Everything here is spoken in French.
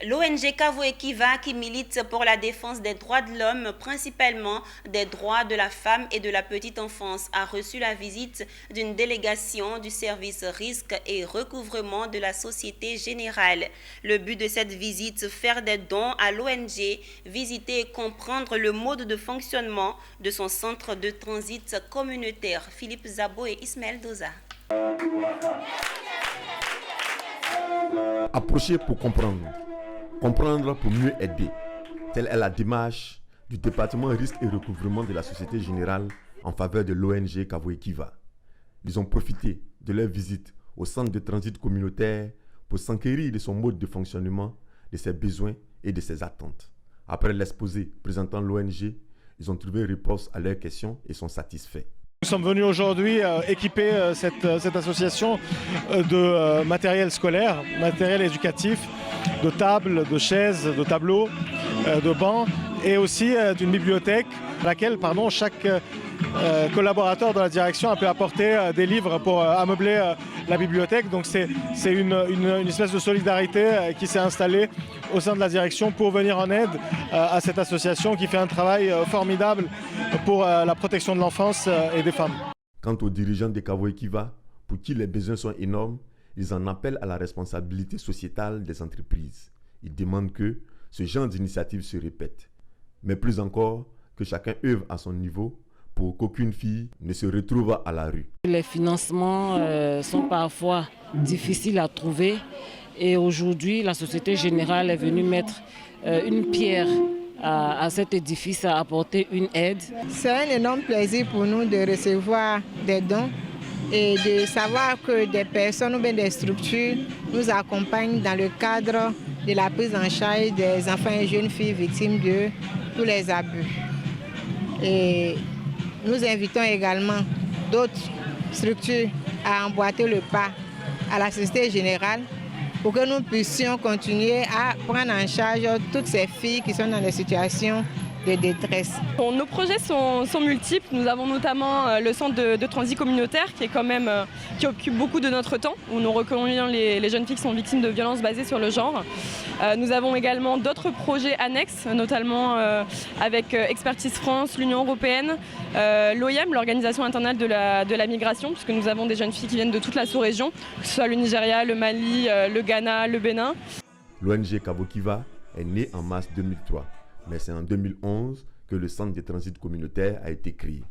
L'ONG Kavoe Kiva, qui milite pour la défense des droits de l'homme, principalement des droits de la femme et de la petite enfance, a reçu la visite d'une délégation du service risque et recouvrement de la Société Générale. Le but de cette visite, faire des dons à l'ONG, visiter et comprendre le mode de fonctionnement de son centre de transit communautaire. Philippe Zabo et Ismaël Doza. Approcher pour comprendre. Comprendre pour mieux aider. Telle est la démarche du département risque et recouvrement de la Société Générale en faveur de l'ONG Kavoe Kiva. Ils ont profité de leur visite au centre de transit communautaire pour s'enquérir de son mode de fonctionnement, de ses besoins et de ses attentes. Après l'exposé présentant l'ONG, ils ont trouvé réponse à leurs questions et sont satisfaits. Nous sommes venus aujourd'hui équiper cette association de matériel scolaire, matériel éducatif, de tables, de chaises, de tableaux, de bancs et aussi d'une bibliothèque à laquelle chaque collaborateur de la direction a pu apporter des livres pour ameubler la bibliothèque. Donc c'est une espèce de solidarité qui s'est installée au sein de la direction pour venir en aide à cette association qui fait un travail formidable pour la protection de l'enfance et des femmes. Quant aux dirigeants de Kavoe Kiva, pour qui les besoins sont énormes, ils en appellent à la responsabilité sociétale des entreprises. Ils demandent que ce genre d'initiative se répète, mais plus encore que chacun œuvre à son niveau pour qu'aucune fille ne se retrouve à la rue. Les financements sont parfois difficiles à trouver et aujourd'hui la Société Générale est venue mettre une pierre à cet édifice, à apporter une aide. C'est un énorme plaisir pour nous de recevoir des dons et de savoir que des personnes ou bien des structures nous accompagnent dans le cadre de la prise en charge des enfants et jeunes filles victimes de tous les abus. Et nous invitons également d'autres structures à emboîter le pas à la Société Générale pour que nous puissions continuer à prendre en charge toutes ces filles qui sont dans des situations de détresse. Bon, nos projets sont multiples. Nous avons notamment le centre de transit communautaire qui occupe beaucoup de notre temps, où nous recueillons les jeunes filles qui sont victimes de violences basées sur le genre. Nous avons également d'autres projets annexes, notamment avec Expertise France, l'Union européenne, l'OIM, l'Organisation internationale de la migration, puisque nous avons des jeunes filles qui viennent de toute la sous-région, que ce soit le Nigeria, le Mali, le Ghana, le Bénin. L'ONG Kavoe Kiva est née en mars 2003. Mais c'est en 2011 que le centre de transit communautaire a été créé.